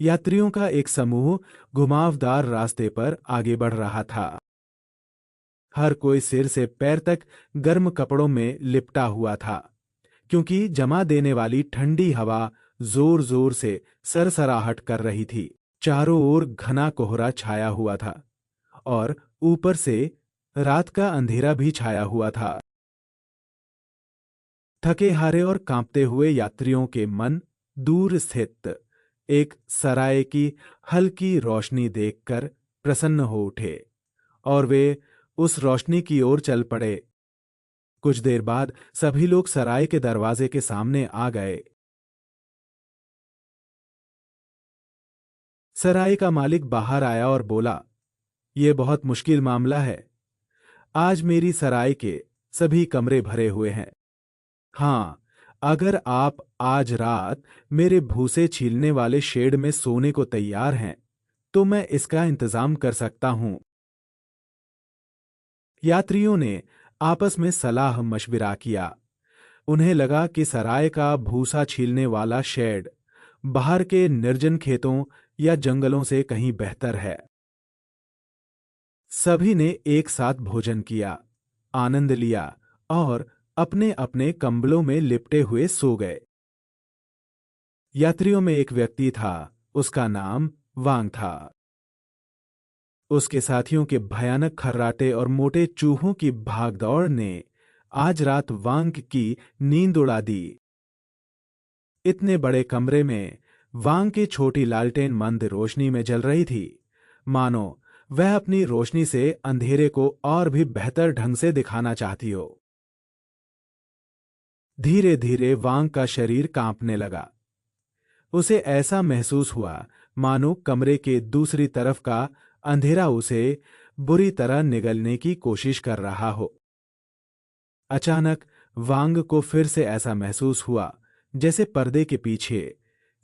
यात्रियों का एक समूह घुमावदार रास्ते पर आगे बढ़ रहा था। हर कोई सिर से पैर तक गर्म कपड़ों में लिपटा हुआ था, क्योंकि जमा देने वाली ठंडी हवा जोर जोर से सरसराहट कर रही थी। चारों ओर घना कोहरा छाया हुआ था और ऊपर से रात का अंधेरा भी छाया हुआ था। थके हारे और कांपते हुए यात्रियों के मन दूर स्थित एक सराय की हल्की रोशनी देखकर प्रसन्न हो उठे और वे उस रोशनी की ओर चल पड़े। कुछ देर बाद सभी लोग सराय के दरवाजे के सामने आ गए। सराय का मालिक बाहर आया और बोला, "यह बहुत मुश्किल मामला है। आज मेरी सराय के सभी कमरे भरे हुए हैं। हाँ, अगर आप आज रात मेरे भूसे छीलने वाले शेड में सोने को तैयार हैं, तो मैं इसका इंतजाम कर सकता हूं।" यात्रियों ने आपस में सलाह मशविरा किया। उन्हें लगा कि सराय का भूसा छीलने वाला शेड बाहर के निर्जन खेतों या जंगलों से कहीं बेहतर है। सभी ने एक साथ भोजन किया, आनंद लिया और अपने अपने कंबलों में लिपटे हुए सो गए। यात्रियों में एक व्यक्ति था, उसका नाम वांग था। उसके साथियों के भयानक खर्राटे और मोटे चूहों की भागदौड़ ने आज रात वांग की नींद उड़ा दी। इतने बड़े कमरे में वांग की छोटी लालटेन मंद रोशनी में जल रही थी, मानो वह अपनी रोशनी से अंधेरे को और भी बेहतर ढंग से दिखाना चाहती हो। धीरे धीरे वांग का शरीर कांपने लगा। उसे ऐसा महसूस हुआ मानो कमरे के दूसरी तरफ का अंधेरा उसे बुरी तरह निगलने की कोशिश कर रहा हो। अचानक वांग को फिर से ऐसा महसूस हुआ जैसे पर्दे के पीछे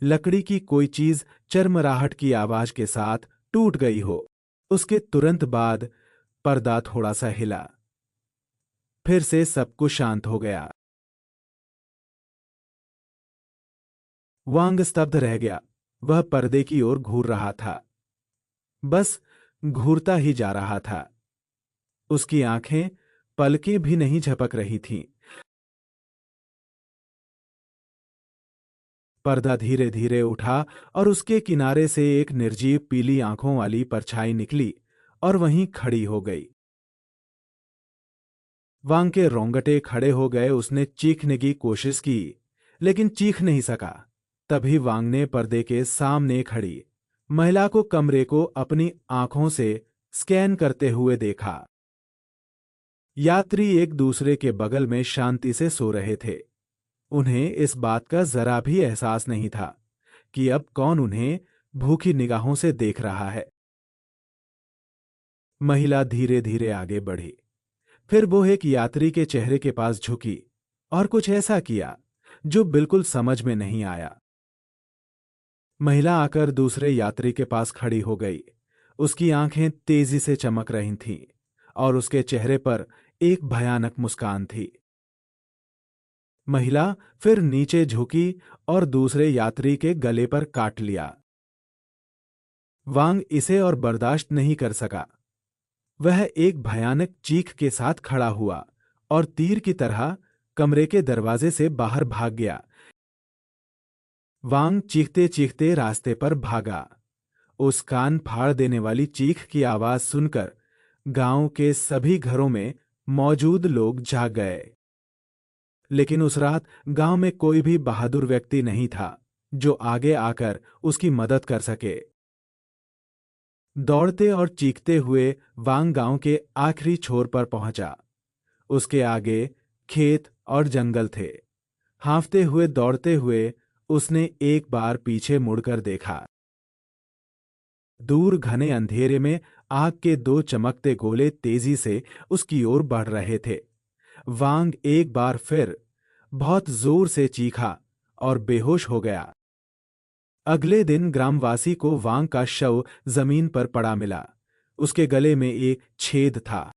लकड़ी की कोई चीज चरमराहट की आवाज के साथ टूट गई हो। उसके तुरंत बाद पर्दा थोड़ा सा हिला। फिर से सब कुछ शांत हो गया। वांग स्तब्ध रह गया। वह पर्दे की ओर घूर रहा था, बस घूरता ही जा रहा था। उसकी आंखें पलकें भी नहीं झपक रही थीं। पर्दा धीरे धीरे उठा और उसके किनारे से एक निर्जीव पीली आंखों वाली परछाई निकली और वहीं खड़ी हो गई। वांग के रोंगटे खड़े हो गए। उसने चीखने की कोशिश की, लेकिन चीख नहीं सका। तभी वांग ने पर्दे के सामने खड़ी महिला को कमरे को अपनी आंखों से स्कैन करते हुए देखा। यात्री एक दूसरे के बगल में शांति से सो रहे थे। उन्हें इस बात का जरा भी एहसास नहीं था कि अब कौन उन्हें भूखी निगाहों से देख रहा है। महिला धीरे धीरे आगे बढ़ी। फिर वो एक यात्री के चेहरे के पास झुकी और कुछ ऐसा किया जो बिल्कुल समझ में नहीं आया। महिला आकर दूसरे यात्री के पास खड़ी हो गई। उसकी आंखें तेजी से चमक रही थीं और उसके चेहरे पर एक भयानक मुस्कान थी। महिला फिर नीचे झुकी और दूसरे यात्री के गले पर काट लिया। वांग इसे और बर्दाश्त नहीं कर सका। वह एक भयानक चीख के साथ खड़ा हुआ और तीर की तरह कमरे के दरवाजे से बाहर भाग गया। वांग चीखते चीखते रास्ते पर भागा। उस कान फाड़ देने वाली चीख की आवाज सुनकर गांव के सभी घरों में मौजूद लोग जाग गए। लेकिन उस रात गांव में कोई भी बहादुर व्यक्ति नहीं था जो आगे आकर उसकी मदद कर सके। दौड़ते और चीखते हुए वांग गांव के आखिरी छोर पर पहुंचा। उसके आगे खेत और जंगल थे। हांफते हुए दौड़ते हुए उसने एक बार पीछे मुड़कर देखा। दूर घने अंधेरे में आग के दो चमकते गोले तेजी से उसकी ओर बढ़ रहे थे। वांग एक बार फिर बहुत जोर से चीखा और बेहोश हो गया। अगले दिन ग्रामवासी को वांग का शव जमीन पर पड़ा मिला। उसके गले में एक छेद था।